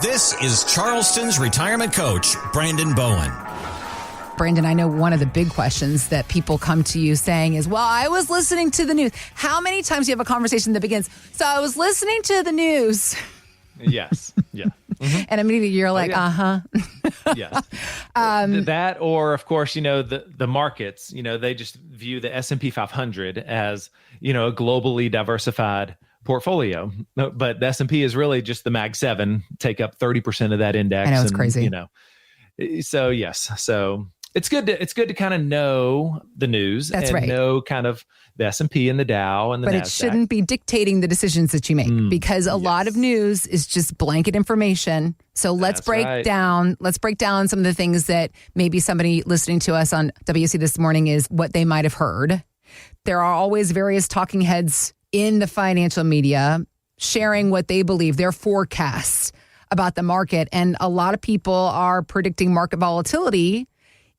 This is Charleston's retirement coach, Brandon Bowen. Brandon, I know one of the big questions that people come to you saying is, well, I was listening to the news. How many times do you have a conversation that begins, so I was listening to the news? Yes. Yeah. Mm-hmm. And immediately you're like, Yes. That, or of course, the markets, they just view the S&P 500 as, a globally diversified portfolio. But the S&P is really just the Mag 7, take up 30% of that index. I know, it's crazy. So yes. So it's good to kind of know the news. That's and right. Know kind of the S&P and the Dow and the But NASDAQ. it shouldn't be dictating the decisions that you make because a lot of news is just blanket information. So let's break down some of the things that maybe somebody listening to us on WC this morning is what they might have heard. There are always various talking heads in the financial media sharing what they believe, their forecasts about the market. And a lot of people are predicting market volatility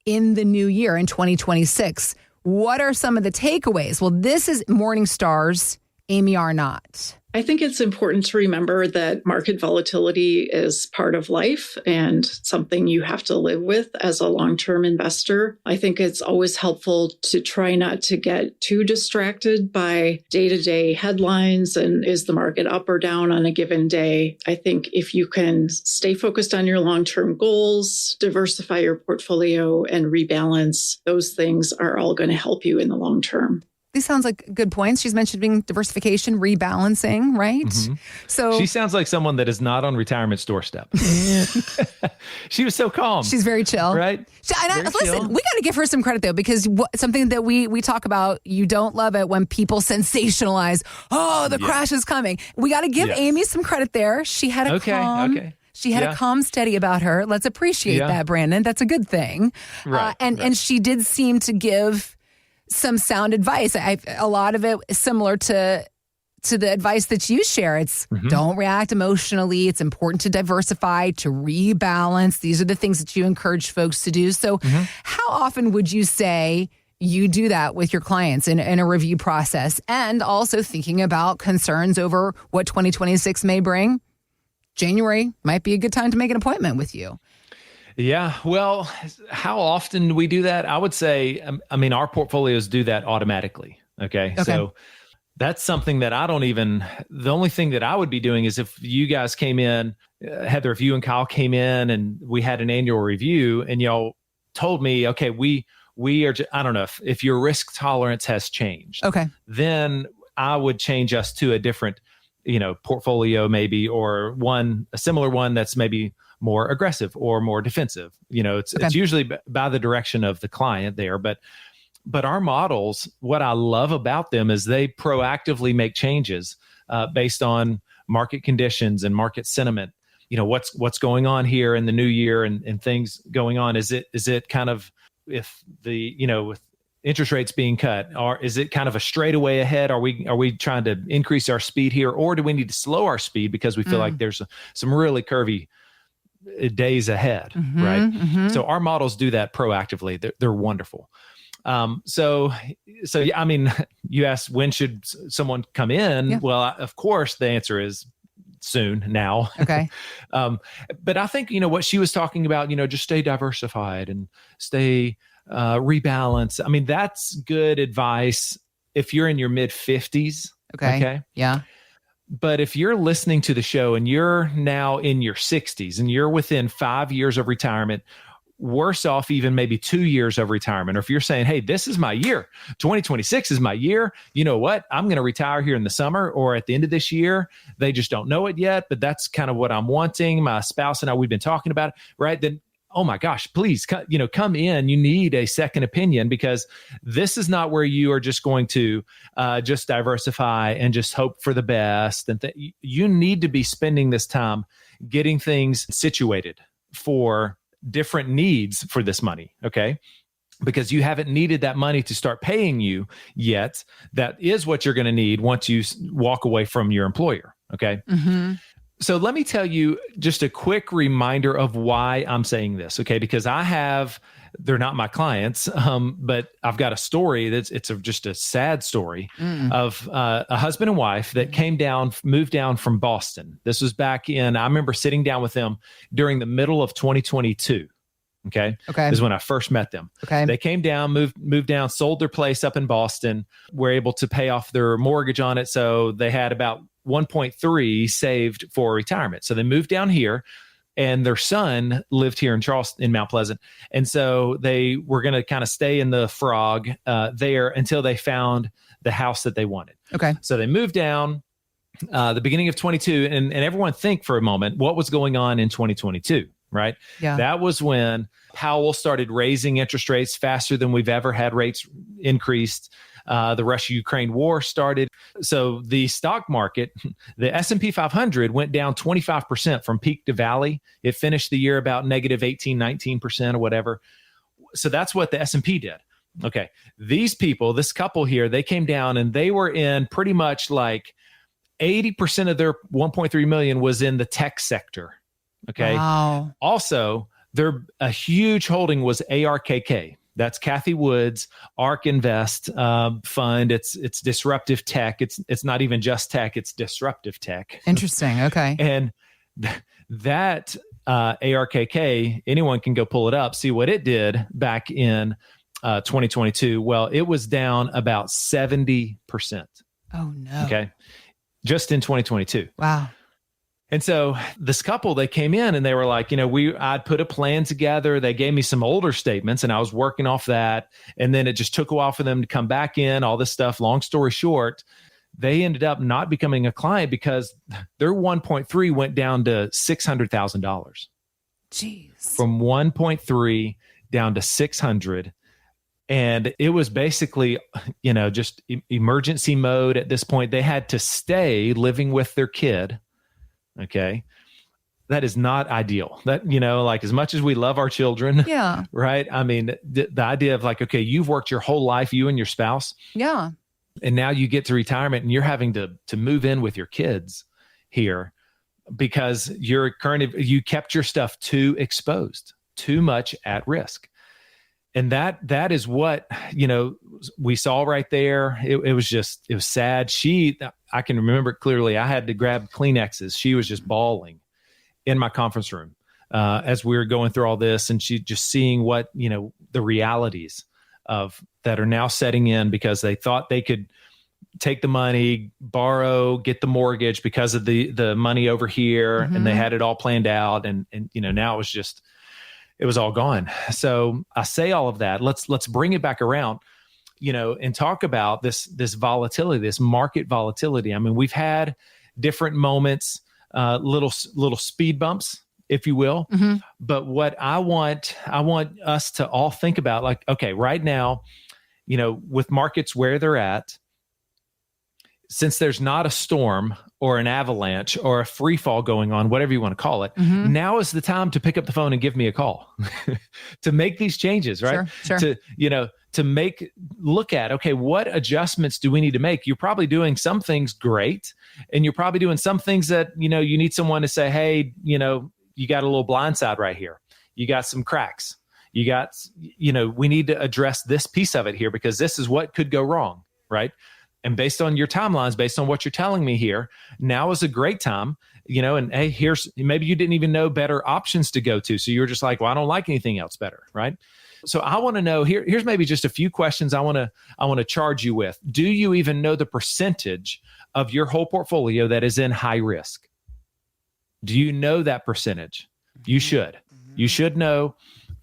in the new year, in 2026. What are some of the takeaways? Well, this is Morningstar's Amy Arnott. I think it's important to remember that market volatility is part of life and something you have to live with as a long-term investor. I think it's always helpful to try not to get too distracted by day-to-day headlines and is the market up or down on a given day. I think if you can stay focused on your long-term goals, diversify your portfolio, and rebalance, those things are all going to help you in the long term. These sounds like good points. She's mentioning diversification, rebalancing, right? Mm-hmm. So she sounds like someone that is not on retirement's doorstep. She was so calm. She's very chill. Right? Listen, we got to give her some credit, though, because something that we talk about, you don't love it when people sensationalize, the crash is coming. We got to give Amy some credit there. She had a She had a calm, steady about her. Let's appreciate that, Brandon. That's a good thing. Right. And she did seem to give some sound advice. A lot of it is similar to the advice that you share. It's don't react emotionally. It's important to diversify, to rebalance. These are the things that you encourage folks to do. So how often would you say you do that with your clients in a review process, and also thinking about concerns over what 2026 may bring? January might be a good time to make an appointment with you. Yeah. Well, how often do we do that? I would say, our portfolios do that automatically. Okay. So that's something that the only thing that I would be doing is if you guys came in, Heather, if you and Kyle came in and we had an annual review and y'all told me, okay, we are, I don't know if your risk tolerance has changed. Okay. Then I would change us to a different, portfolio maybe, or a similar one that's maybe more aggressive or more defensive. It's usually by the direction of the client there, but our models, what I love about them is they proactively make changes based on market conditions and market sentiment. What's going on here in the new year and things going on. Is it kind of, if with interest rates being cut, or is it kind of a straightaway ahead? Are we trying to increase our speed here, or do we need to slow our speed because we feel like there's some really curvy days ahead, right? So our models do that proactively. They're wonderful. So yeah, you asked when should someone come in? Yeah. Well, of course, the answer is soon, now. Okay. But I think, what she was talking about, just stay diversified and stay rebalance. That's good advice if you're in your mid 50s. Okay. Yeah. But if you're listening to the show and you're now in your 60s and you're within 5 years of retirement, worse off even maybe 2 years of retirement, or if you're saying, hey, this is my year, 2026 is my year, you know what, I'm going to retire here in the summer or at the end of this year. They just don't know it yet, but that's kind of what I'm wanting. My spouse and I, we've been talking about it, right? Then, oh my gosh, please, come in. You need a second opinion, because this is not where you are just going to just diversify and just hope for the best. And you need to be spending this time getting things situated for different needs for this money. Okay. Because you haven't needed that money to start paying you yet. That is what you're going to need once you walk away from your employer. Okay. So let me tell you just a quick reminder of why I'm saying this, okay? Because I have they're not my clients. But I've got a story just a sad story of a husband and wife that moved down from Boston. This was back I remember sitting down with them during the middle of 2022. Okay. This is when I first met them. Okay. They came down, moved down, sold their place up in Boston, were able to pay off their mortgage on it. So they had about 1.3 saved for retirement. So they moved down here, and their son lived here in Charleston, in Mount Pleasant. And so they were going to kind of stay in the Frog there until they found the house that they wanted. Okay. So they moved down the beginning of 22, and everyone think for a moment, what was going on in 2022? Right. Yeah. That was when Powell started raising interest rates faster than we've ever had rates increased. The Russia-Ukraine war started. So the stock market, the S&P 500 went down 25% from peak to valley. It finished the year about negative 18, 19% or whatever. So that's what the S&P did. Okay. These people, this couple here, they came down and they were in pretty much like 80% of their 1.3 million was in the tech sector. Okay. Wow. Also, a huge holding was ARKK. That's Kathy Wood's ARK Invest fund. It's disruptive tech. It's not even just tech. It's disruptive tech. Interesting. Okay. And that ARKK, anyone can go pull it up, see what it did back in 2022. Well, it was down about 70%. Oh no. Okay. Just in 2022. Wow. And so this couple, they came in and they were like, I'd put a plan together. They gave me some older statements and I was working off that. And then it just took a while for them to come back in, all this stuff. Long story short, they ended up not becoming a client because their 1.3 went down to $600,000. Jeez. From 1.3 down to 600. And it was basically, just emergency mode at this point. They had to stay living with their kid. Okay. That is not ideal. That, like as much as we love our children. Yeah. Right. I mean, the idea of like, okay, you've worked your whole life, you and your spouse. Yeah. And now you get to retirement and you're having to move in with your kids here because you kept your stuff too exposed, too much at risk. And that is what, we saw right there. It was sad. I can remember it clearly. I had to grab Kleenexes. She was just bawling in my conference room as we were going through all this. And she just seeing what, the realities of that are now setting in because they thought they could take the money, borrow, get the mortgage because of the money over here. Mm-hmm. And they had it all planned out. And now it was all gone. So I say all of that. Let's bring it back around, and talk about this volatility, this market volatility. I mean, we've had different moments, little speed bumps, if you will. Mm-hmm. But what I want us to all think about, like, okay, right now, with markets where they're at, since there's not a storm or an avalanche or a free fall going on, whatever you want to call it, mm-hmm. Now is the time to pick up the phone and give me a call to make these changes, right? Sure. To look at, okay, what adjustments do we need to make? You're probably doing some things great, and you're probably doing some things that, you need someone to say, hey, you got a little blind side right here. You got some cracks. You got, we need to address this piece of it here because this is what could go wrong, right? And based on your timelines, based on what you're telling me here, now is a great time, and hey, maybe you didn't even know better options to go to. So you're just like, well, I don't like anything else better. Right. So I want to know here's maybe just a few questions I want to charge you with. Do you even know the percentage of your whole portfolio that is in high risk? Do you know that percentage? You should. You should know.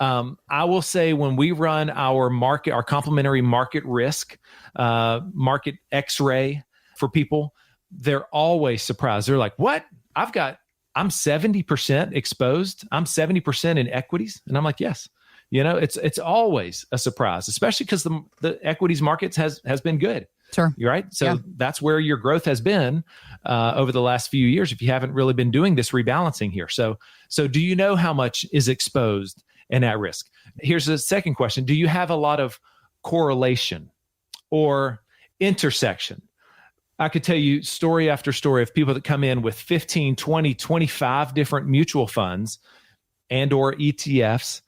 I will say when we run our complementary market risk, market X-ray for people, they're always surprised. They're like, what? I'm 70% exposed. I'm 70% in equities. And I'm like, yes, it's always a surprise, especially because the equities markets has been good. Sure. You're right. So That's where your growth has been over the last few years. If you haven't really been doing this rebalancing here. So do you know how much is exposed and at risk? Here's the second question. Do you have a lot of correlation or intersection? I could tell you story after story of people that come in with 15, 20, 25 different mutual funds and or ETFs.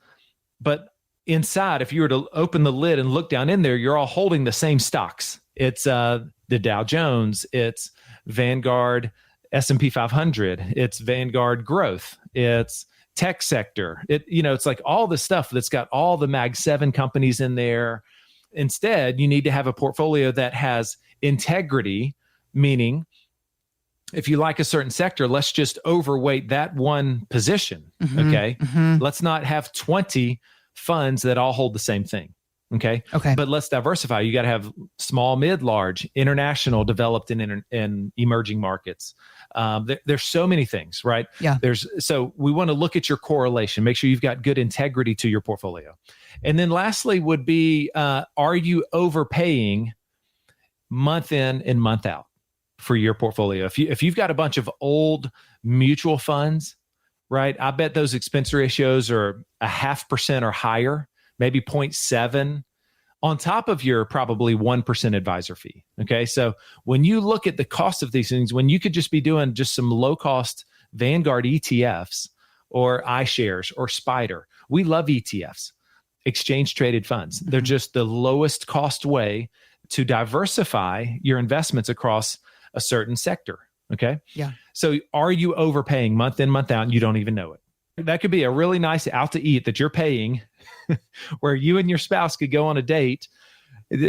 But inside, if you were to open the lid and look down in there, you're all holding the same stocks. It's the Dow Jones, it's Vanguard S&P 500, it's Vanguard Growth, it's tech sector. It's like all the stuff that's got all the Mag 7 companies in there. Instead, you need to have a portfolio that has integrity, meaning if you like a certain sector, let's just overweight that one position. Okay. Let's not have 20 funds that all hold the same thing. Okay. But let's diversify. You got to have small, mid, large, international, developed in emerging markets. There's so many things, right? Yeah. So we want to look at your correlation, make sure you've got good integrity to your portfolio. And then lastly would be, are you overpaying month in and month out for your portfolio? If you've got a bunch of old mutual funds, right? I bet those expense ratios are 0.5% or higher, maybe 0.7 on top of your probably 1% advisor fee. Okay. So when you look at the cost of these things, when you could just be doing just some low cost Vanguard ETFs or iShares or Spider, we love ETFs, exchange traded funds. They're just the lowest cost way to diversify your investments across a certain sector. Okay. Yeah. So are you overpaying month in, month out, and you don't even know it? That could be a really nice out to eat that you're paying where you and your spouse could go on a date.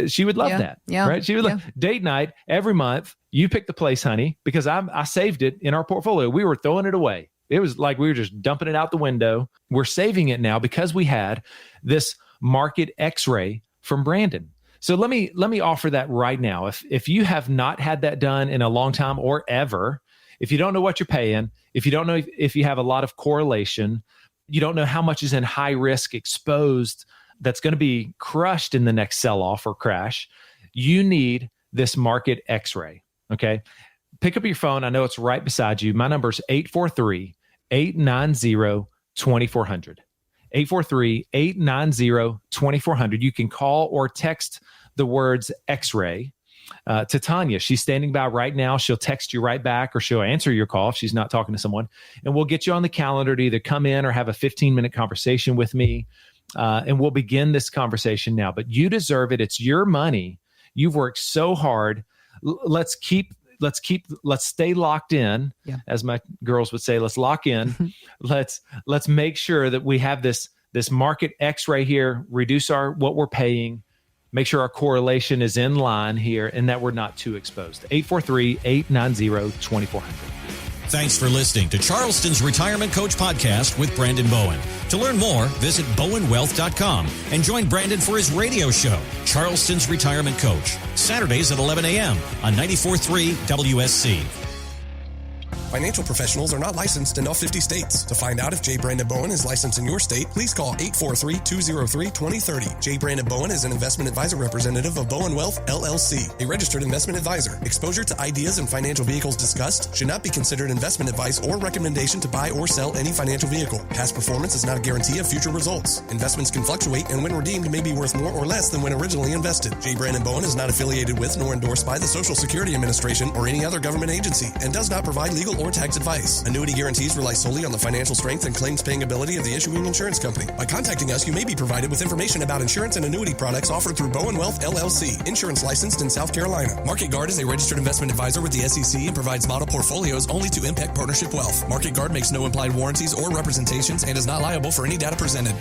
She would love that. Yeah. Right. She would love date night every month. You pick the place, honey, because I saved it in our portfolio. We were throwing it away. It was like we were just dumping it out the window. We're saving it now because we had this market X-ray from Brandon. So let me offer that right now. If you have not had that done in a long time or ever, if you don't know what you're paying, if you don't know if you have a lot of correlation, you don't know how much is in high risk exposed that's going to be crushed in the next sell-off or crash, you need this market X-ray, okay? Pick up your phone. I know it's right beside you. My number is 843-890-2400. 843-890-2400. You can call or text the words X-ray to Tanya. She's standing by right now. She'll text you right back or she'll answer your call if she's not talking to someone. And we'll get you on the calendar to either come in or have a 15-minute conversation with me. And we'll begin this conversation now. But you deserve it. It's your money. You've worked so hard. Let's stay locked in, as my girls would say. Let's lock in. Let's make sure that we have this market X-ray here, reduce what we're paying, make sure our correlation is in line here, and that we're not too exposed. 843-890-2400. Thanks for listening to Charleston's Retirement Coach Podcast with Brandon Bowen. To learn more, visit bowenwealth.com and join Brandon for his radio show, Charleston's Retirement Coach, Saturdays at 11 a.m. on 94.3 WSC. Financial professionals are not licensed in all 50 states. To find out if J. Brandon Bowen is licensed in your state, please call 843-203-2030. J. Brandon Bowen is an investment advisor representative of Bowen Wealth, LLC, a registered investment advisor. Exposure to ideas and financial vehicles discussed should not be considered investment advice or recommendation to buy or sell any financial vehicle. Past performance is not a guarantee of future results. Investments can fluctuate and when redeemed may be worth more or less than when originally invested. J. Brandon Bowen is not affiliated with nor endorsed by the Social Security Administration or any other government agency and does not provide legal or tax advice. Annuity guarantees rely solely on the financial strength and claims paying ability of the issuing insurance company. By contacting us, you may be provided with information about insurance and annuity products offered through Bowen Wealth, LLC, insurance licensed in South Carolina. Market Guard is a registered investment advisor with the SEC and provides model portfolios only to Impact Partnership Wealth. Market Guard makes no implied warranties or representations and is not liable for any data presented.